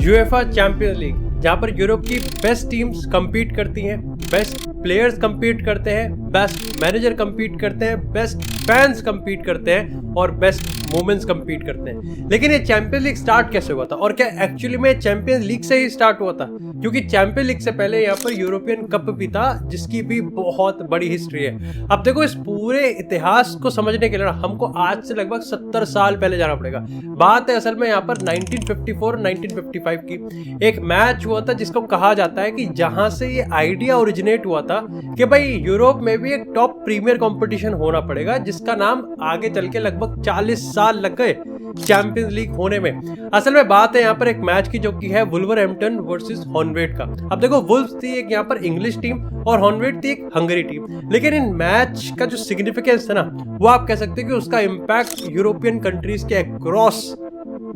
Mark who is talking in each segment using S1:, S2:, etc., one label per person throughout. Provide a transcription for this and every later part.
S1: UEFA champions league, जहाँ पर Europe की बेस्ट टीम्स compete करती हैं, बेस्ट प्लेयर्स compete करते हैं, बेस्ट मैनेजर compete करते हैं, बेस्ट फैंस compete करते हैं और बेस्ट मोमेंट्स compete करते हैं। लेकिन ये चैंपियंस लीग स्टार्ट कैसे हुआ था और क्या एक्चुअली में चैंपियंस लीग से ही स्टार्ट हुआ था? क्योंकि चैंपियंस लीग से पहले यहाँ पर यूरोपियन कप भी था, जिसकी भी बहुत बड़ी हिस्ट्री है। अब देखो, इस पूरे इतिहास को समझने के लिए हमको आज से लगभग 70 साल पहले जाना पड़ेगा। बात है असल में यहाँ पर 1954-1955 की। एक मैच हुआ था जिसको कहा जाता है कि जहां से ये आइडिया ओरिजिनेट हुआ था कि भाई यूरोप में भी एक टॉप प्रीमियर कंपटीशन होना पड़ेगा, जिसका नाम आगे चल के लगभग 40 साल लग गए चैंपियंस लीग होने में। असल में बात है यहाँ पर एक मैच की, जो कि है वुल्वरहैम्पटन वर्सेस हॉर्नवेट का। अब देखो, वुल्व्स थी एक यहाँ पर इंग्लिश टीम और हॉर्नवेट थी एक हंगरी टीम। लेकिन इन मैच का जो सिग्निफिकेंस था ना, वो आप कह सकते हो कि उसका इम्पैक्ट यूरोपियन कंट्रीज के अक्रॉस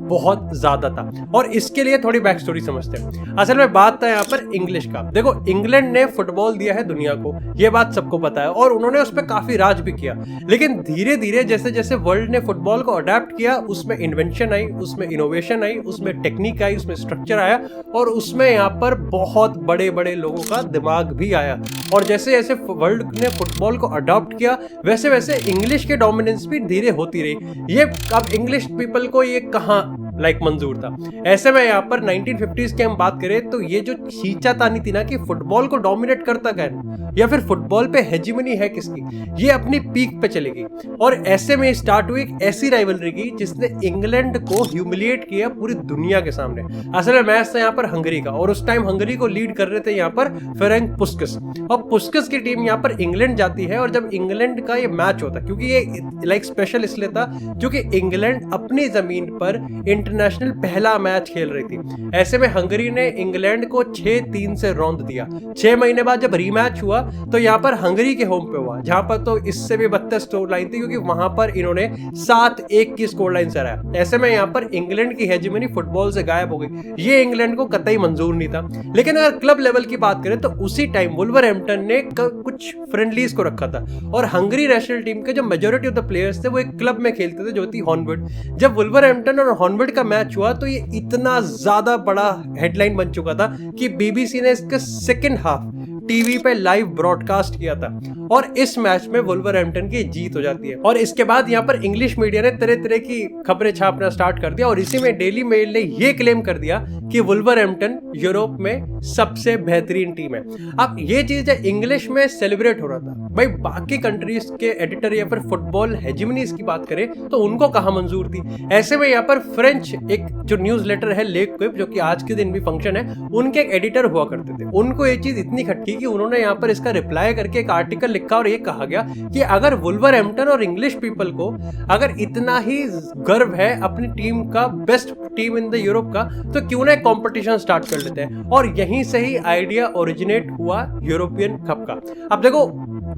S1: बहुत ज्यादा था। और इसके लिए थोड़ी बैक स्टोरी समझते हैं। असल में बात था यहाँ पर इंग्लिश का। देखो, इंग्लैंड ने फुटबॉल दिया है दुनिया को, ये बात सबको पता है, और उन्होंने उस पर काफी राज भी किया। लेकिन धीरे धीरे जैसे जैसे वर्ल्ड ने फुटबॉल को अडेप्ट किया, उसमें इन्वेंशन आई, उसमें इनोवेशन आई, उसमें टेक्निक आई, उसमें स्ट्रक्चर आया, और उसमें यहाँ पर बहुत बड़े बड़े लोगों का दिमाग भी आया। और जैसे जैसे वर्ल्ड ने फुटबॉल को अडॉप्ट किया, वैसे वैसे इंग्लिश के डोमिनेंस भी धीरे होती रही। ये अब इंग्लिश पीपल को ये कहाँ मंजूर था? ऐसे में यहाँ पर 1950s की हम बात करें तो ये जो खींचातानी थी ना कि फुटबॉल को डोमिनेट करता कौन, या फिर फुटबॉल पे हेजिमनी है किसकी, ये अपनी पीक पे चलेगी। और ऐसे में स्टार्ट हुई एक ऐसी राइवलरी की जिसने इंग्लैंड को ह्यूमिलिएट किया पूरी दुनिया के सामने। असल में मैच था यहाँ पर हंगरी का, और उस टाइम हंगरी को लीड कर रहे थे यहाँ पर फेरेंक पुस्कस, और पुस्कस की टीम यहाँ पर इंग्लैंड जाती है। और जब इंग्लैंड का ये मैच होता, क्योंकि ये स्पेशल इसलिए था क्योंकि इंग्लैंड अपनी जमीन पर इंटरनेशनल पहला मैच खेल रही थी। ऐसे में हंगरी ने इंग्लैंड को 6-3 से रौंद दिया। 6 महीने बाद जब रीमैच हुआ तो यहाँ पर हंगरी के होम पे हुआ, जहां पर तो इससे भी बदतर स्कोर लाइन थी, क्योंकि वहां पर इन्होंने 7-1 की स्कोर लाइन से हराया। ऐसे में यहाँ पर इंग्लैंड की हेजिमनी फुटबॉल से गायब हो गई। ये इंग्लैंड को कतई मंजूर नहीं था। लेकिन अगर क्लब लेवल की बात करें तो उसी टाइम वुल्वरहैम्पटन ने कुछ फ्रेंडलीज को रखा था, और हंगरी नेशनल टीम के जो मेजोरिटी ऑफ द प्लेयर्स थे वो एक क्लब में खेलते थे, जो थी हॉर्नवेट। जब वुल्वरहैम्पटन और हॉर्नवेट का मैच हुआ तो ये इतना ज्यादा बड़ा हेडलाइन बन चुका था कि बीबीसी ने इसका सेकंड हाफ टीवी पे लाइव ब्रॉडकास्ट किया था, और इस मैच में वुल्वरहैम्पटन की जीत हो जाती है। और इसके बाद यहाँ पर इंग्लिश मीडिया ने तरह तरह की खबरें छापना स्टार्ट कर दिया, और इसी में डेली मेल ने यह क्लेम कर दिया कि वुल्वरहैम्पटन यूरोप में सबसे बेहतरीन टीम है। अब ये चीज इंग्लिश में सेलिब्रेट हो रहा था। भाई, बाकी कंट्रीज के एडिटर या फिर फुटबॉल हेजिमनीज की बात करें तो उनको कहां मंजूर थी। ऐसे में यहाँ पर फ्रेंच एक जो न्यूज लेटर है ले क्विप, जो कि आज के दिन भी फंक्शन है, उनके एक एडिटर हुआ करते थे। उनको ये चीज इतनी खटकी कि उन्होंने यहाँ पर इसका रिप्लाई करके एक आर्टिकल लिखा, और ये कहा गया कि अगर वुल्वरहैम्पटन और इंग्लिश पीपल को अगर इतना ही गर्व है अपनी टीम का, best team in the Europe का, तो क्यों ना कंपटीशन स्टार्ट कर लेते हैं। और यहीं से ही आइडिया ओरिजिनेट हुआ यूरोपियन कप का। अब देखो,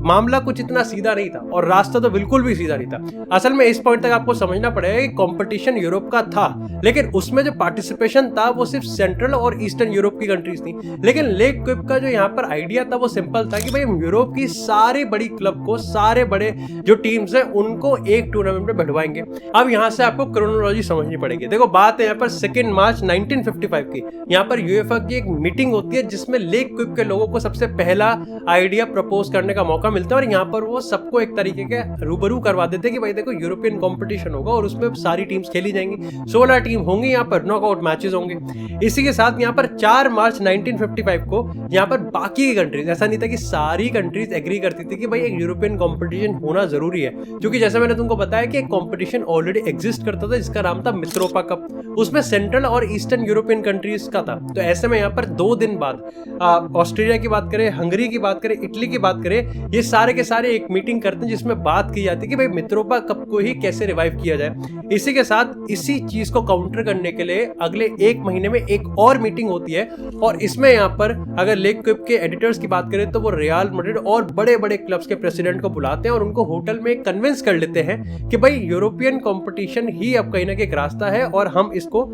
S1: मामला कुछ इतना सीधा नहीं था, और रास्ता तो बिल्कुल भी सीधा नहीं था। असल में इस पॉइंट तक आपको समझना पड़ेगा कि कंपटीशन यूरोप का था, लेकिन उसमें जो पार्टिसिपेशन था वो सिर्फ सेंट्रल और ईस्टर्न यूरोप की कंट्रीज थी। लेकिन ले क्विप का जो यहाँ पर आइडिया था वो सिंपल था कि भाई यूरोप की सारी बड़ी क्लब को, सारे बड़े जो टीम्स हैं, उनको एक टूर्नामेंट में बैठवाएंगे। अब यहाँ से आपको क्रोनोलॉजी समझनी पड़ेगी। देखो, बात है यहाँ पर 2 मार्च 1955 की। यहाँ पर यूएफा की एक मीटिंग होती है जिसमें ले क्विप के लोगों को सबसे पहला आइडिया प्रपोज करने का मौका मिलता है, और यहाँ पर वो सबको एक तरीके के रूबरू करवा देते हैं कि भाई देखो, यूरोपियन कंपटीशन होगा और उसमें सारी टीम्स खेली जाएंगी, 16 टीम होंगी, यहाँ पर नॉकआउट मैचेस होंगे। इसी के साथ यहाँ पर 4 मार्च 1955 को यहाँ पर बाकी की कंट्रीज, ऐसा नहीं था कि सारी कंट्रीज एग्री करती थी कि भाई एक यूरोपियन कंपटीशन होना जरूरी है, क्योंकि जैसे मैंने तुमको बताया कि एक कंपटीशन ऑलरेडी एग्जिस्ट करता था जिसका नाम था मित्रोपा कप। उसमें सेंट्रल और ईस्टर्न यूरोपियन कंट्रीज का था। तो ऐसे में यहाँ पर 2 दिन बाद ऑस्ट्रेलिया की बात करें, हंगरी की बात करें, इटली की बात करें, ये सारे के सारे एक मीटिंग करते हैं जिसमें बात की जाती है कि भाई मित्रोपा कप को ही कैसे रिवाइव किया जाए। इसी के साथ इसी चीज को काउंटर करने के लिए अगले 1 महीने में एक और मीटिंग होती है, और इसमें यहाँ पर अगर ले क्विप के एडिटर्स की बात करें तो वो रियल मैड्रिड और बड़े बड़े क्लब्स के प्रेसिडेंट को बुलाते हैं और उनको होटल में कन्विंस कर लेते हैं कि भाई यूरोपियन कंपटीशन ही अब कहीं ना कहीं एक रास्ता है और हम इसको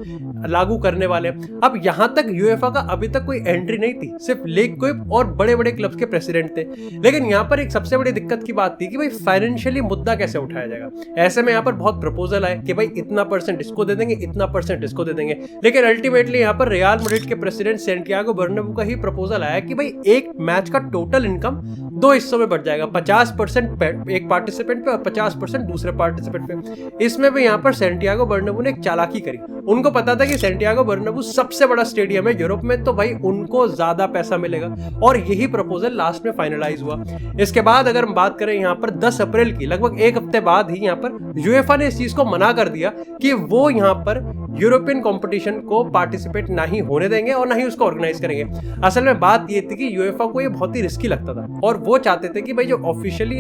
S1: लागू करने वाले हैं। अब यहां तक यूएफा का अभी तक कोई एंट्री नहीं थी, सिर्फ ले क्विप और बड़े बड़े क्लब्स के प्रेसिडेंट थे। लेकिन यहाँ पर एक सबसे बड़ी दिक्कत की बात थी कि भाई फाइनेंशियली मुद्दा कैसे उठाया जाएगा। ऐसे में यहाँ पर बहुत प्रपोजल आए कि भाई इतना % इसको दे देंगे, इतना % इसको दे देंगे, लेकिन अल्टीमेटली यहाँ पर रियल मैड्रिड के प्रेसिडेंट सैंटियागो बर्नाब्यू का ही प्रपोजल आया कि भाई एक मैच का टोटल इनकम 2 हिस्सों में बढ़ जाएगा, 50% एक पार्टिसिपेंट पे और 50% दूसरे पार्टिसिपेंट पे। इसमें भी यहाँ पर सैंटियागो बर्नाब्यू ने एक चालाकी करी। उनको पता था कि सैंटियागो बर्नाब्यू सबसे बड़ा स्टेडियम है यूरोप में, तो भाई उनको ज्यादा पैसा मिलेगा, और यही प्रपोजल लास्ट में फाइनलाइज हुआ। इसके बाद अगर हम बात करें यहाँ पर 10 अप्रैल की, लगभग एक हफ्ते बाद ही यहाँ पर यूएफए ने इस चीज को मना कर दिया कि वो यहाँ पर यूरोपियन कंपटीशन को पार्टिसिपेट नहीं होने देंगे और ना ही उसको ऑर्गेनाइज करेंगे। असल में बात ये थी कि यूएफए को ये बहुत ही रिस्की लगता था और वो चाहते थे कि भाई जो ऑफिशियली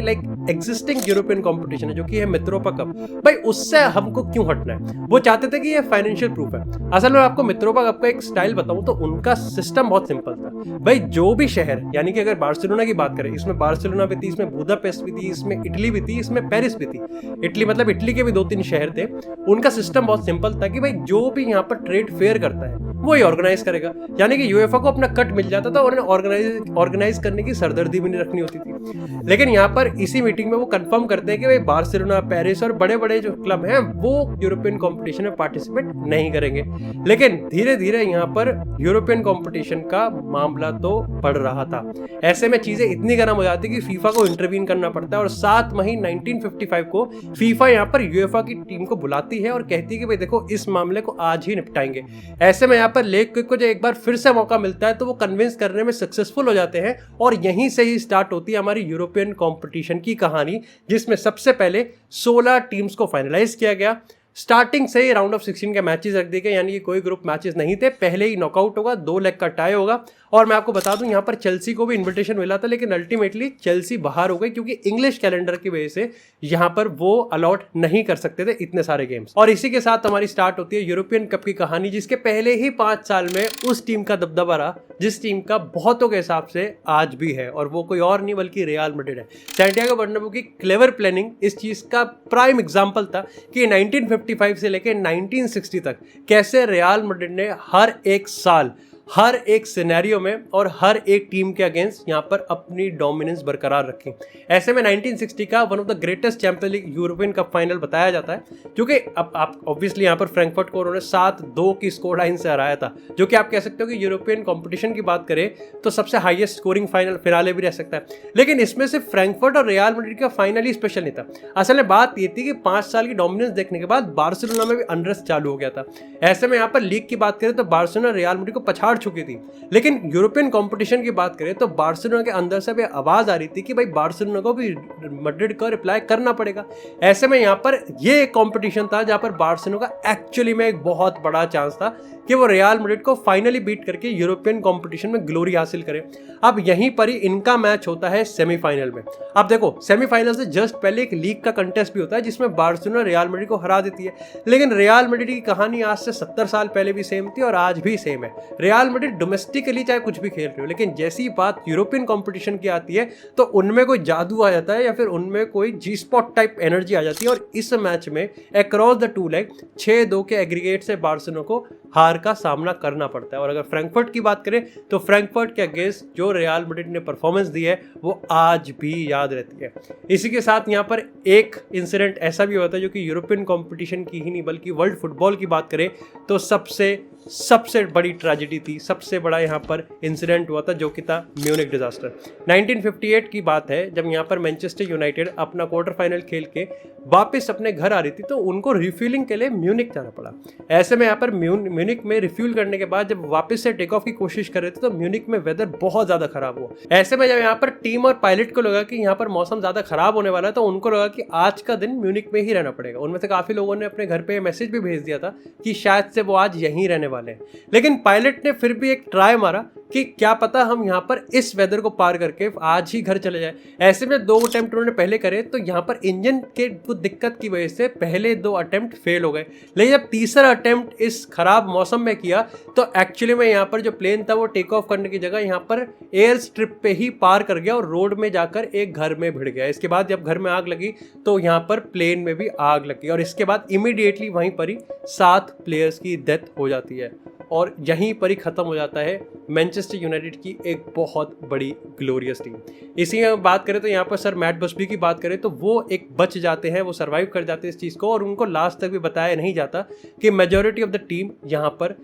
S1: एग्जिस्टिंग यूरोपियन कंपटीशन है जो कि है मित्रोपा कप, भाई उससे हमको क्यों हटना है। वो चाहते थे कि ये फाइनेंशियल प्रूफ है। असल में आपको मित्रोपा कप का एक स्टाइल बताऊं तो उनका सिस्टम बहुत सिंपल था। भाई जो भी शहर, यानी कि अगर बार्सिलोना की बात करें, इसमें बार्सिलोना भी थी, इसमें बुदापेस्ट भी थी, इसमें इटली भी थी, इसमें पेरिस भी थी। इटली मतलब इटली के भी 2-3 शहर थे। उनका सिस्टम बहुत सिंपल था कि भाई जो भी यहाँ पर ट्रेड फेयर करता है वो ही ऑर्गेनाइज करेगा, यानी कि यूएफए को अपना कट मिल जाता था और ऑर्गेनाइज करने की सरदर्दी भी नहीं रखनी होती थी। लेकिन यहाँ पर इसी मीटिंग में वो कंफर्म करते हैं कि भाई बार्सिलोना, पेरिस और बड़े बड़े जो क्लब हैं वो यूरोपियन कंपटीशन में पार्टिसिपेट नहीं करेंगे। लेकिन धीरे धीरे यहाँ पर यूरोपियन कंपटीशन का मामला तो बढ़ रहा था। ऐसे में चीजें इतनी गर्म हो जाती कि फीफा को इंटरवीन करना पड़ता है और 7 मई 1955 को फीफा यहाँ पर यूएफए की टीम को बुलाती है और कहती है कि भाई देखो इस मामले को आज ही निपटाएंगे। ऐसे में यहाँ पर लेग क्विक को जो एक बार फिर से मौका मिलता है तो वो कन्विंस करने में सक्सेसफुल हो जाते हैं और यहीं से ही स्टार्ट होती है हमारी यूरोपियन कंपटीशन की कहानी, जिसमें सबसे पहले 16 टीम्स को फाइनलाइज किया गया। स्टार्टिंग से ही राउंड ऑफ 16 के मैचेस रख दिए गए, यानी कि कोई ग्रुप मैचेस नहीं थे, पहले ही नॉकआउट होगा, 2 लेग का टाई होगा। और मैं आपको बता दूं यहाँ पर चेल्सी को भी इन्विटेशन मिला था, लेकिन अल्टीमेटली चेल्सी बाहर हो गई क्योंकि इंग्लिश कैलेंडर की वजह से यहाँ पर वो अलॉट नहीं कर सकते थे इतने सारे गेम्स। और इसी के साथ हमारी स्टार्ट होती है यूरोपियन कप की कहानी, जिसके पहले ही 5 साल में उस टीम का दबदबा रहा जिस टीम का बहुतों के हिसाब से आज भी है, और वो कोई और नहीं बल्कि रियल मैड्रिड है। सैंटियागो बर्नाब्यू की क्लेवर प्लानिंग इस चीज का प्राइम एग्जांपल था कि 1955 से लेकर 1960 तक कैसे रियल मैड्रिड ने हर एक साल, हर एक सिनेरियो में और हर एक टीम के अगेंस्ट यहाँ पर अपनी डोमिनेंस बरकरार रखी। ऐसे में 1960 का one of the greatest champion league European cup final बताया जाता है, क्योंकि अब आप ऑब्वियसली यहाँ पर फ्रैंकफर्ट को उन्होंने 7-2 की स्कोर लाइन से हराया था, जो कि आप कह सकते हो कि यूरोपियन कंपटीशन की बात करें तो सबसे हाईएस्ट स्कोरिंग फाइनल फिनाले भी रह सकता है। लेकिन इसमें सिर्फ फ्रैंकफर्ट और रियल मैड्रिड का फाइनल ही स्पेशल नहीं था। असल में बात ये थी कि 5 साल की डोमिनेंस देखने के बाद बार्सिलोना में भी अनरेस्ट चालू हो गया था। ऐसे में यहाँ पर लीग की बात करें तो बार्सिलोना रियल मैड्रिड को पछाड़ चुकी थी, लेकिन यूरोपियन कंपटीशन की बात करें तो बार्सिलोना के अंदर से भी आवाज आ रही थी कि भाई बार्सिलोना को भी मैड्रिड का रिप्लाई करना पड़ेगा। ऐसे में यहाँ पर ये एक कंपटीशन था जहां पर बार्सिलोना का एक्चुअली में एक बहुत बड़ा चांस था कि वो रियल मैड्रिड को फाइनली बीट करके यूरोपियन कंपटीशन में ग्लोरी हासिल करे। अब यहीं पर ही इनका मैच होता है सेमीफाइनल में। अब देखो सेमीफाइनल से जस्ट पहले एक लीग का कंटेस्ट भी होता है जिसमें बार्सिलोना रियल मैड्रिड को हरा देती है। लेकिन रियल मैड्रिड की कहानी आज से 70 साल पहले भी सेम थी और आज भी सेम है। रियल मैड्रिड डोमेस्टिकली चाहे कुछ भी खेल रहे हो, लेकिन जैसी बात यूरोपियन कंपटीशन की आती है तो उनमें कोई जादू आ जाता है या फिर उनमें कोई जी स्पॉट टाइप एनर्जी आ जाती है। और इस मैच में अक्रॉस द 2 लेग 6-2 के एग्रीगेट से बार्सिलोना को हार का सामना करना पड़ता है। और अगर फ्रैंकफर्ट की बात करें तो फ्रैंकफर्ट के अगेंस्ट जो रियल मैड्रिड ने परफॉर्मेंस दी है वो आज भी याद रहती है। इसी के साथ यहाँ पर एक इंसिडेंट ऐसा भी होता है जो कि यूरोपियन कंपटीशन की ही नहीं बल्कि वर्ल्ड फुटबॉल की बात करें तो सबसे बड़ी ट्रेजेडी थी, सबसे बड़ा यहाँ पर इंसिडेंट हुआ था जो कि था म्यूनिक डिजास्टर। 1958 की बात है जब यहाँ पर मैनचेस्टर यूनाइटेड अपना क्वार्टर फाइनल खेल के वापस अपने घर आ रही थी तो उनको रिफ्यूलिंग के लिए म्यूनिक जाना पड़ा। ऐसे में यहाँ पर म्यूनिक में रिफ्यूल करने के बाद जब वापस से टेक ऑफ की कोशिश कर रहे थे तो म्यूनिक में वेदर बहुत ज्यादा खराब हुआ। ऐसे में जब यहाँ पर टीम और पायलट को लगा कि यहाँ पर मौसम ज्यादा खराब होने वाला है तो उनको लगा कि आज का दिन म्यूनिक में ही रहना पड़ेगा। उनमें से काफी लोगों ने अपने घर पे मैसेज भी भेज दिया था कि शायद से वो आज यहीं रहने वाले हैं। लेकिन पायलट ने फिर भी एक ट्राई मारा कि क्या पता हम यहाँ पर इस वेदर को पार करके आज ही घर चले जाए। ऐसे में 2 अटेम्प्ट उन्होंने पहले करे तो यहाँ पर इंजन के कुछ दिक्कत की वजह से पहले 2 अटेम्प्ट फेल हो गए। लेकिन जब तीसरा अटेम्प्ट इस खराब मौसम में किया तो एक्चुअली में यहाँ पर जो प्लेन था वो टेक ऑफ करने की जगह यहाँ पर एयर स्ट्रिप पे ही पार कर गया और रोड में जाकर एक घर में भिड़ गया। इसके बाद जब घर में आग लगी तो यहाँ पर प्लेन में भी आग लगी और इसके बाद इमीडिएटली वहीं पर ही 7 प्लेयर्स की डेथ हो जाती है। और यहीं पर ही ख़त्म हो जाता है मैनचेस्टर यूनाइटेड की एक बहुत बड़ी ग्लोरियस टीम। इसी में बात करें तो यहाँ पर सर मैट बस्बी की बात करें तो वो एक बच जाते हैं, वो सर्वाइव कर जाते हैं इस चीज़ को, और उनको लास्ट तक भी बताया नहीं जाता कि मेजॉरिटी ऑफ द टीम यहाँ पर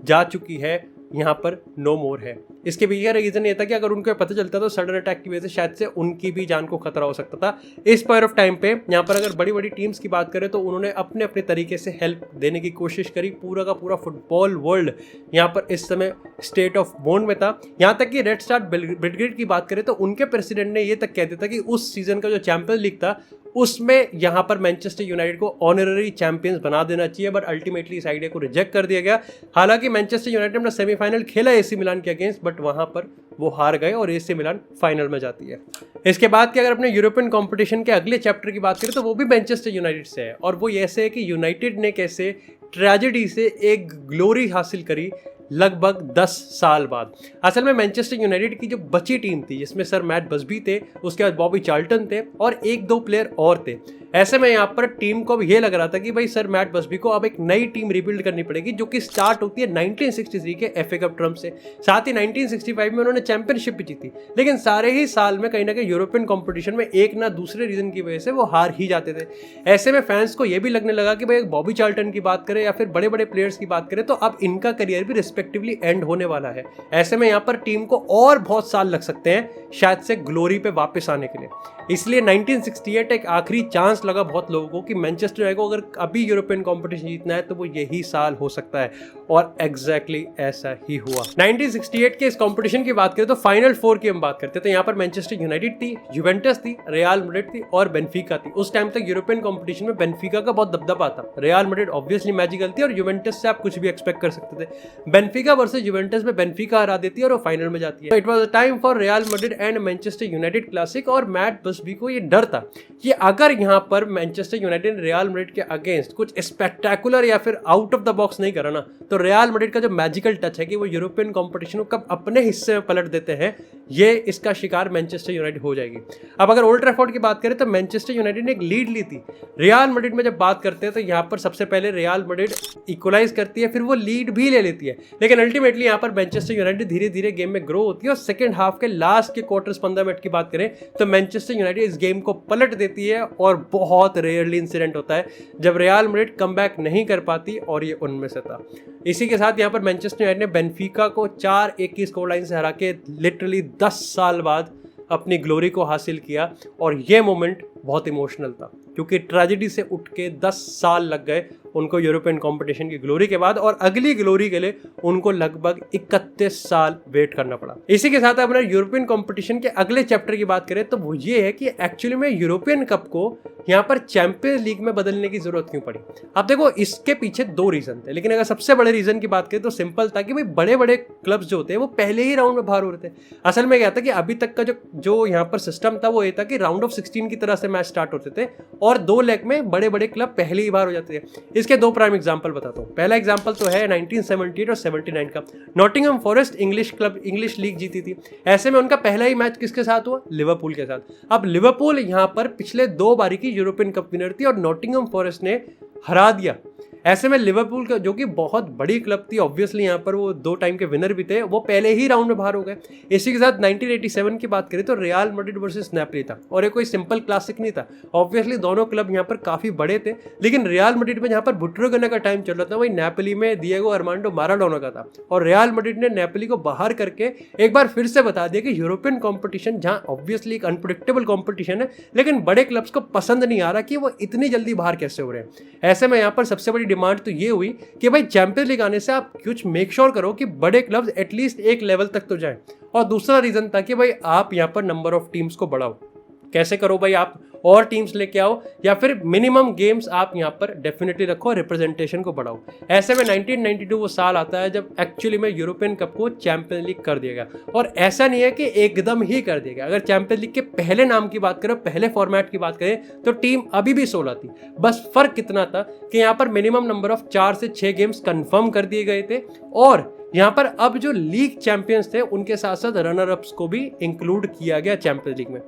S1: जा चुकी है, यहाँ पर नो मोर है। इसके पीछे रीज़न ये था कि अगर उनको पता चलता तो सडन अटैक की वजह से शायद से उनकी भी जान को खतरा हो सकता था। इस पॉइंट ऑफ टाइम पे यहाँ पर अगर बड़ी बड़ी टीम्स की बात करें तो उन्होंने अपने अपने तरीके से हेल्प देने की कोशिश करी। पूरा का पूरा फुटबॉल वर्ल्ड यहाँ पर इस समय स्टेट ऑफ मोर्न में था। यहाँ तक कि रेड स्टार बेलग्रेड की बात करें तो उनके प्रेसिडेंट ने ये तक कह दिया था कि उस सीजन का जो चैंपियंस लीग था उसमें यहाँ पर मैनचेस्टर यूनाइटेड को ऑनररी चैंपियंस बना देना चाहिए, बट अल्टीमेटली इस आइडिया को रिजेक्ट कर दिया गया। हालांकि मैनचेस्टर यूनाइटेड ने अपना सेमीफाइनल खेला एसी मिलान के अगेंस्ट, बट वहां पर वो हार गए और एसी मिलान फाइनल में जाती है। इसके बाद की अगर अपने यूरोपियन कंपटीशन के अगले चैप्टर की बात करें तो वो भी मैनचेस्टर यूनाइटेड से है, और वो ऐसे है कि यूनाइटेड ने कैसे ट्रेजेडी से एक ग्लोरी हासिल करी लगभग 10 साल बाद। असल में मैनचेस्टर यूनाइटेड की जो बची टीम थी जिसमें सर मैट बस्बी थे, उसके बाद बॉबी चार्ल्टन थे और एक दो प्लेयर और थे। ऐसे में यहाँ पर टीम को अब ये लग रहा था कि भाई सर मैट बस्बी को अब एक नई टीम रिबिल्ड करनी पड़ेगी, जो कि स्टार्ट होती है 1963 के एफए कप ट्रम्प से। साथ ही 1965 में उन्होंने चैंपियनशिप भी जीती, लेकिन सारे ही साल में कहीं ना कहीं यूरोपियन कंपटीशन में एक ना दूसरे रीजन की वजह से वो हार ही जाते थे। ऐसे में फैंस को ये भी लगने लगा कि भाई बॉबी चार्ल्टन की बात करें या फिर बड़े बड़े प्लेयर्स की बात करें तो अब इनका करियर भी रिस्पेक्टिवली एंड होने वाला है। ऐसे में यहाँ पर टीम को और बहुत साल लग सकते हैं शायद से ग्लोरी पे वापस आने के लिए। इसलिए 1968 एक आखिरी चांस लगा बहुत लोगों को कि मैनचेस्टर यूनाइटेड को अगर अभी यूरोपियन कंपटीशन जीतना है तो वो यही साल हो सकता है, और एग्जैक्टली ऐसा ही हुआ। 1968 के इस कंपटीशन की बात करें तो फाइनल 4 की हम बात करते हैं तो यहाँ पर मैनचेस्टर यूनाइटेड थी, जुवेंटस थी, रियल मैड्रिड थी और बेनफिका थी। उस टाइम तक यूरोपियन कंपटीशन में बेनफिका का बहुत दबदबा था। रियल मैड्रिड ऑब्वियसली मैजिकल थी और जुवेंटस से आप कुछ भी एक्सपेक्ट कर सकते थे। बेनफिका वर्सेस जुवेंटस में बेनफिका हरा देती है और वो फाइनल में जाती है। It was a time for real Madrid and Manchester United classic, और मैट बस्बी को ये डर था कि अगर यहाँ पर मैनचेस्टर यूनाइटेड ने रियल मैड्रिड के अगेंस्ट कुछ स्पेक्टेकुलर या फिर आउट ऑफ द बॉक्स नहीं करा ना, तो रियल मैड्रिड का जो मैजिकल टच है कि वो यूरोपियन कंपटीशन को कब अपने हिस्से में पलट देते हैं, ये इसका शिकार मैनचेस्टर यूनाइटेड हो जाएगी। अब अगर ओल्ड ट्रैफोर्ड की बात करें तो मैनचेस्टर यूनाइटेड ने एक लीड ली थी। रियल मैड्रिड में जब बात करते हैं तो यहाँ पर सबसे पहले रियल मैड्रिड इक्वलाइज करती है, फिर वो लीड भी ले लेती है, लेकिन अल्टीमेटली यहाँ पर मैनचेस्टर यूनाइटेड धीरे धीरे गेम में ग्रो होती है और सेकंड हाफ के लास्ट के क्वार्टर्स 15 मिनट की बात करें तो मैनचेस्टर यूनाइटेड इस गेम को पलट देती है, और बहुत रेयरली इंसिडेंट होता है जब रियल मैड्रिड कमबैक नहीं कर पाती, और ये उनमें से था। इसी के साथ यहाँ पर मैनचेस्टर यूनाइटेड ने बेनफिका को 4-1 की स्कोर लाइन से हरा के लिटरली 10 साल बाद अपनी ग्लोरी को हासिल किया, और ये मोमेंट बहुत इमोशनल था क्योंकि ट्रेजेडी से उठ के 10 साल लग गए उनको यूरोपियन कंपटीशन की ग्लोरी के बाद, और अगली ग्लोरी के लिए उनको लगभग 31 साल वेट करना पड़ा। इसी के साथ अपने यूरोपियन कंपटीशन के अगले चैप्टर की बात करें तो वो ये है कि एक्चुअली में यूरोपियन कप को यहाँ पर चैंपियंस लीग में बदलने की जरूरत क्यों पड़ी। अब देखो इसके पीछे 2 रीजन थे, लेकिन अगर सबसे बड़े रीजन की बात करें तो सिंपल था कि भाई बड़े बड़े क्लब्स जो होते हैं वो पहले ही राउंड में बाहर हो रहे थे। असल में क्या था कि अभी तक का जो यहाँ पर सिस्टम था वो ये था कि राउंड ऑफ 16 की तरह से मैच स्टार्ट होते थे और 2 लेग में बड़े बड़े क्लब पहले ही बाहर हो जाते थे। इसके 2 प्राइम एग्जांपल बताता हूँ। पहला एग्जांपल तो है 1978 और 79 का। Nottingham forest English club English league जीती थी। ऐसे में उनका पहला ही मैच किसके साथ हुआ? लिवरपूल के साथ। अब लिवरपूल यहाँ पर पिछले 2 बारी की यूरोपियन कप विनर थी और नॉटिंघम फॉरेस्ट ने हरा दिया। ऐसे में लिवरपूल का जो कि बहुत बड़ी क्लब थी, ऑब्वियसली यहाँ पर वो 2 टाइम के विनर भी थे, वो पहले ही राउंड में बाहर हो गए। इसी के साथ 1987 की बात करें तो रियल मैड्रिड वर्सेस नेपोली था, और ये कोई सिंपल क्लासिक नहीं था। ऑब्वियसली दोनों क्लब यहाँ पर काफी बड़े थे, लेकिन रियल मैड्रिड में यहाँ पर बुट्रोगना का टाइम चल रहा था, वही नेपोली में डिएगो आर्मांडो माराडोना का था, और रियल मैड्रिड ने नेपोली को बाहर करके एक बार फिर से बता दिया कि यूरोपियन कॉम्पिटिशन, जहाँ ऑब्वियसली एक अनप्रेडिक्टेबल कॉम्पिटिशन है, लेकिन बड़े क्लब्स को पसंद नहीं आ रहा कि वो इतनी जल्दी बाहर कैसे हो रहे हैं। ऐसे में यहाँ पर सबसे बड़ी डिमांड तो ये हुई कि भाई चैंपियंस लीग आने से आप कुछ मेक श्योर करो कि बड़े क्लब्स एटलीस्ट एक लेवल तक तो जाएं। और दूसरा रीजन था कि भाई आप यहाँ पर नंबर ऑफ टीम्स को बढ़ाओ। कैसे करो भाई? आप और टीम्स लेके आओ या फिर मिनिमम गेम्स आप यहाँ पर डेफिनेटली रखो, रिप्रेजेंटेशन को बढ़ाओ। ऐसे में 1992 वो साल आता है जब एक्चुअली में यूरोपियन कप को चैंपियंस लीग कर दिया गया, और ऐसा नहीं है कि एकदम ही कर दिया गया। अगर चैंपियंस लीग के पहले नाम की बात करें, पहले फॉर्मेट की बात करें, तो टीम अभी भी 16 थी। बस फर्क कितना था कि यहाँ पर मिनिमम नंबर ऑफ 4 से 6 गेम्स कंफर्म कर दिए गए थे, और यहाँ पर अब जो लीग चैंपियंस थे उनके साथ साथ रनर अप्स को भी इंक्लूड किया गया चैंपियंस लीग में।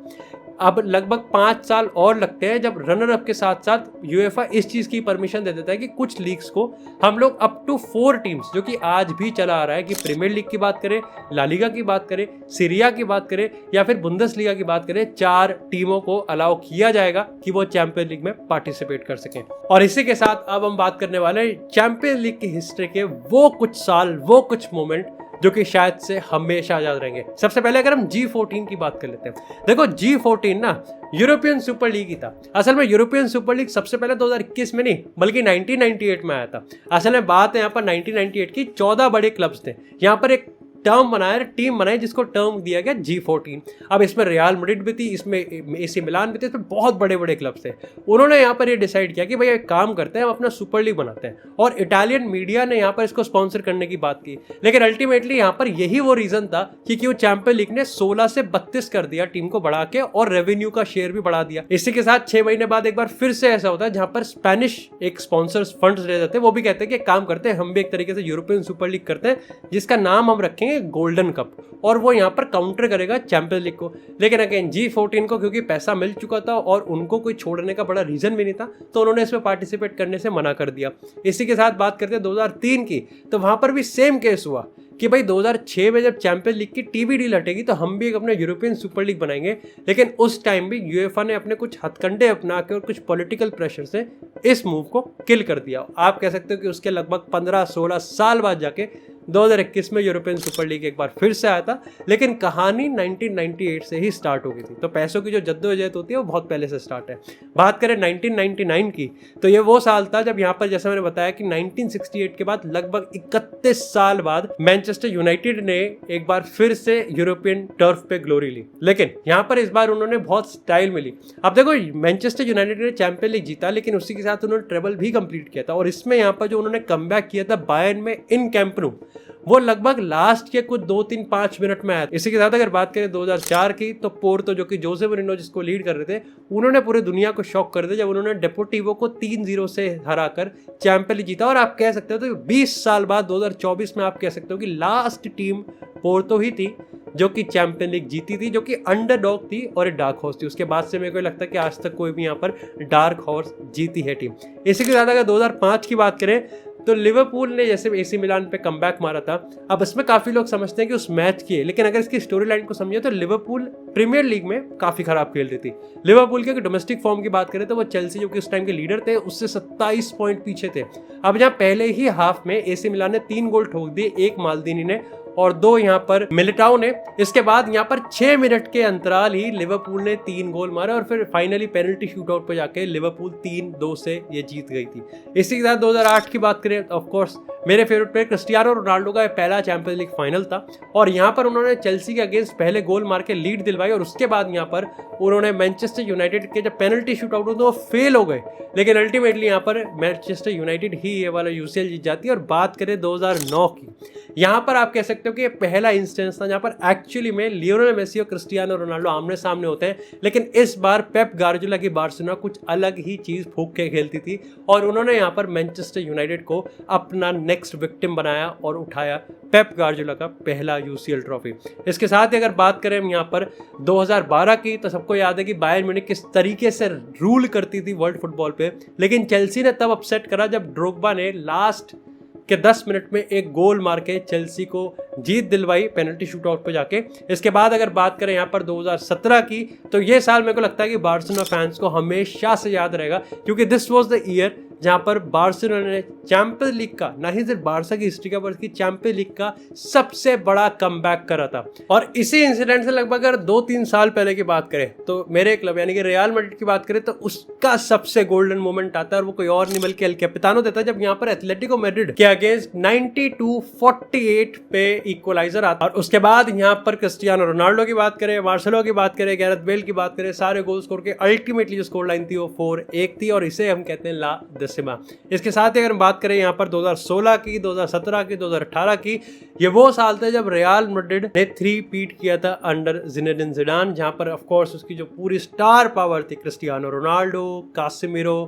S1: अब लगभग 5 साल और लगते हैं जब रनर अप के साथ साथ यूएफा इस चीज की परमिशन दे देता है कि कुछ लीग्स को हम लोग अप टू 4 टीम्स, जो कि आज भी चला आ रहा है कि प्रीमियर लीग की बात करें, ला लीगा की बात करें, सीरिया की बात करें या फिर बुंदेसलीगा की बात करें, 4 टीमों को अलाउ किया जाएगा कि वो चैंपियन लीग में पार्टिसिपेट कर सकें। और इसी के साथ अब हम बात करने वाले हैं चैंपियन लीग की हिस्ट्री के वो कुछ साल, वो कुछ मोमेंट जो कि शायद से हमेशा याद रहेंगे। सबसे पहले अगर हम G14 की बात कर लेते हैं, देखो G14 ना यूरोपियन सुपर लीग ही था। असल में यूरोपियन सुपर लीग सबसे पहले 2021 में नहीं बल्कि 1998 में आया था। असल में बात है यहाँ पर 1998 की, 14 बड़े क्लब्स थे, यहाँ पर एक टर्म बनाया, टीम बनाई जिसको टर्म दिया गया G14। अब इसमें रियल मैड्रिड भी थी, इसमें एसी मिलान भी थे, इसमें बहुत बड़े बड़े क्लब्स थे। उन्होंने यहाँ पर ये डिसाइड किया कि भाई एक काम करते हैं, हम अपना सुपर लीग बनाते हैं, और इटालियन मीडिया ने यहाँ पर इसको स्पॉन्सर करने की बात की। लेकिन अल्टीमेटली यहाँ पर यही वो रीजन था कि क्यों चैंपियन लीग ने 16 से 32 कर दिया टीम को बढ़ा के, और रेवेन्यू का शेयर भी बढ़ा दिया। इसी के साथ 6 महीने बाद एक बार फिर से ऐसा होता है जहां पर स्पेनिश एक स्पॉन्सर्स फंड्स रह जाते हैं, वो भी कहते हैं कि काम करते हैं, हम भी एक तरीके से यूरोपियन सुपर लीग करते हैं जिसका नाम हम रखेंगे गोल्डन कप, और वो यहाँ पर काउंटर करेगा चैंपियंस लीग को। लेकिन अगेन G14 को क्योंकि पैसा मिल चुका था और उनको कोई छोड़ने का बड़ा रीजन भी नहीं था, तो उन्होंने इसमें पार्टिसिपेट करने से मना कर दिया। इसी के साथ बात करते हैं 2003 की, तो वहां पर भी सेम केस हुआ कि भाई 2006 में जब चैंपियंस लीग की टीवी डील हटेगी तो हम भी एक अपना यूरोपियन सुपर लीग बनाएंगे। लेकिन उस टाइम भी यूएफए ने अपने कुछ हथकंडे अपना के और कुछ पॉलिटिकल प्रेशर से इस मूव को किल कर दिया। आप कह सकते हो कि उसके लगभग 15-16 साल बाद जाके 2021 में यूरोपियन सुपर लीग एक बार फिर से आया था, लेकिन कहानी 1998 से ही स्टार्ट हो गई थी। तो पैसों की जो जद्दोजहद होती है वो बहुत पहले से स्टार्ट है। बात करें 1999 की, तो ये वो साल था जब यहाँ पर जैसे मैंने बताया कि 1968 के बाद लगभग 31 साल बाद मैनचेस्टर यूनाइटेड ने एक बार फिर से यूरोपियन टर्फ पे ग्लोरी ली। लेकिन यहाँ पर इस बार उन्होंने बहुत स्टाइल मिली। अब देखो मैनचेस्टर यूनाइटेड ने चैंपियन लीग जीता, लेकिन उसी के साथ उन्होंने ट्रेबल भी कंप्लीट किया था। और इसमें यहाँ पर जो उन्होंने कमबैक किया था बायर्न में इन कैंप न्यू, वो लगभग लास्ट के कुछ 2-3-5 मिनट में आया। इसी के साथ अगर बात करें 2004 की, तो पोर्तो जो कि जोसे मोरिनो जिसको लीड कर रहे थे, उन्होंने पूरी दुनिया को शॉक कर दिया जब उन्होंने डेपोर्टिवो को 3-0 से हराकर चैंपियन लीग जीता। और आप कह सकते हो तो 20 साल बाद 2024 में आप कह सकते हो कि लास्ट टीम पोर्तो ही थी जो कि चैंपियन लीग जीती थी, जो कि अंडरडॉग थी और एक डार्क हॉर्स थी। उसके बाद से मेरे को लगता है कि आज तक कोई भी यहाँ पर डार्क हॉर्स जीती है टीम। इसी के साथ अगर 2005 की बात करें तो लिवरपूल ने जैसे एसी मिलान पे कमबैक मारा था। अब इसमें काफी लोग समझते हैं कि उस मैच की है, लेकिन अगर इसकी स्टोरी लाइन को समझे तो लिवरपूल प्रीमियर लीग में काफी खराब खेल रही थी। लिवरपूल के डोमेस्टिक फॉर्म की बात करें तो वो चेल्सी जो कि उस टाइम के लीडर थे उससे 27 पॉइंट पीछे थे। अब जहाँ पहले ही हाफ में एसी मिलान ने 3 गोल ठोक दिए, 1 माल्दीनी ने और 2 यहाँ पर मिलिटाओ ने। इसके बाद यहाँ पर 6 मिनट के अंतराल ही लिवरपूल ने 3 गोल मारे और फिर फाइनली पेनल्टी शूटआउट पर जाके लिवरपूल 3-2 से ये जीत गई थी। इसी के साथ 2008 की बात करें ऑफ कोर्स मेरे फेवरेट प्लेयर क्रिस्टियानो रोनाल्डो का पहला चैंपियंस लीग फाइनल था, और यहाँ पर उन्होंने चेल्सी के अगेंस्ट पहले गोल मार के लीड दिलवाई, और उसके बाद यहाँ पर उन्होंने मैनचेस्टर यूनाइटेड के जब पेनल्टी शूटआउट हुआ तो वो फेल हो गए। लेकिन अल्टीमेटली यहाँ पर मैनचेस्टर यूनाइटेड ही ये वाला यूसीएल जीत जाती है। और बात करें 2009 की, यहाँ पर आप कह सकते हो कि ये पहला इंस्टेंस था जहाँ पर एक्चुअली में लियोनेल मेसी और क्रिस्टियानो रोनाल्डो आमने सामने होते हैं। लेकिन इस बार पेप गार्डियोला की बार्सिलोना कुछ अलग ही चीज फूंक के खेलती थी, और उन्होंने यहाँ पर मैनचेस्टर यूनाइटेड को अपना नेक्स्ट विक्टिम बनाया और उठाया पेप गार्डियोला का पहला यूसीएल ट्रॉफी। इसके साथ ही अगर बात करें यहाँ पर 2012 की, तो सबको याद है कि बायर्न म्यूनिख किस तरीके से रूल करती थी वर्ल्ड फुटबॉल पे। लेकिन चेल्सी ने तब अपसेट करा जब ड्रोग्बा ने लास्ट के 10 मिनट में एक गोल मार के चेल्सी को जीत दिलवाई पेनल्टी शूटआउट पे जाके। इसके बाद अगर बात करें यहाँ पर 2017 की, तो ये साल मेरे को लगता है कि बार्सिलोना फैंस को हमेशा से याद रहेगा, क्योंकि दिस वाज द ईयर जहां पर बार्सिलोना ने चैंपियंस लीग का, ना ही सिर्फ बार्सा की हिस्ट्री का बल्कि चैंपियंस लीग का सबसे बड़ा कमबैक करा था। और इसी इंसिडेंट से लगभग अगर 2-3 साल पहले की बात करें तो मेरे क्लब यानी कि रियल मैड्रिड की बात करें तो उसका सबसे गोल्डन मोमेंट आता है, और वो कोई और नहीं बल्कि एल कैपिटानो देता है, जब यहाँ पर एथलेटिको मैड्रिड के अगेंस्ट 92-48 पे इक्वलाइजर आता है। और उसके बाद यहाँ पर क्रिस्टियानो रोनाल्डो की बात करें, मार्सेलो की बात करें, गैरेथ बेल की बात करें, सारे गोल स्कोर के अल्टीमेटली जो स्कोर लाइन थी वो 4-1 थी, और इसे हम कहते हैं ला बेनसिमा। इसके साथ ही अगर हम बात करें यहाँ पर 2016 की, 2017 की, 2018 की, ये वो साल थे जब रियल मैड्रिड ने 3 पीट किया था अंडर जिनेडिन जिडान, जहाँ पर ऑफ कोर्स उसकी जो पूरी स्टार पावर थी, Cristiano Ronaldo, Casemiro,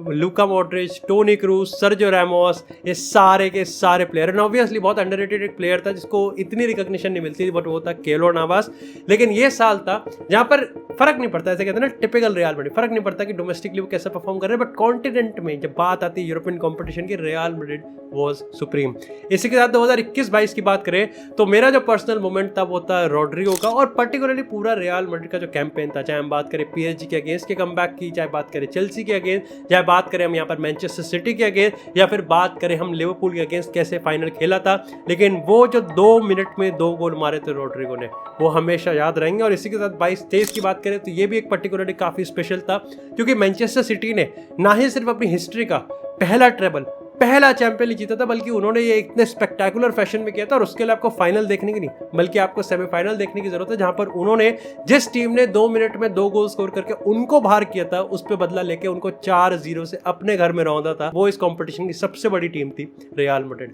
S1: Luka Modric, Toni Kroos, Sergio Ramos, ये सारे के सारे प्लेयर। एंड ऑब्वियसली बहुत अंडररेटेड एक प्लेयर था जिसको इतनी रिकॉग्निशन नहीं मिलती थी, बट वो था केलो नावास। लेकिन ये साल था जहां पर फर्क नहीं पड़ता, ऐसे कहते हैं ना टिपिकल रियल मैड्रिड, फर्क नहीं पड़ता कि डोमेस्टिकली वो कैसे परफॉर्म कर रहे हैं, बट कॉन्टिनेंट में जब बात आती है यूरोपियन कॉम्पिटिशन की, रियल मैड्रिड वाज सुप्रीम। इसी के साथ 2021-22 की बात करें तो मेरा जो पर्सनल मोमेंट था वो था रोड्रिगो का, और पर्टिकुलरली पूरा रियल मैड्रिड का जो कैंपेन था, चाहे हम बात करें पीएसजी के अगेंस्ट के कमबैक की, चाहे बात करें चेल्सी के अगेंस्ट, चाहे बात करें हम यहाँ पर मैनचेस्टर सिटी के अगेंस्ट, या फिर बात करें हम लिवरपूल के अगेंस्ट कैसे फाइनल खेला था। लेकिन वो जो 2 मिनट में 2 गोल मारे थे रोड्रिगो ने, वो हमेशा याद रहेंगे। और इसी के साथ 22-23 की बात करें तो ये भी एक पर्टिकुलरली काफी स्पेशल था, क्योंकि मैनचेस्टर सिटी ने ना ही सिर्फ अपनी हिस्ट्री का पहला ट्रेबल, पहला चैंपियन जीता था, बल्कि उन्होंने ये इतने स्पेक्टेकुलर फैशन में किया था। और उसके लिए आपको फाइनल देखने की नहीं, बल्कि आपको सेमीफाइनल देखने की जरूरत है, जहां पर उन्होंने जिस टीम ने 2 मिनट में 2 गोल स्कोर करके उनको बाहर किया था, उस पर बदला लेके उनको 4-0 से अपने घर में रौंदा था। वो इस कंपटीशन की सबसे बड़ी टीम थी रियल मैड्रिड।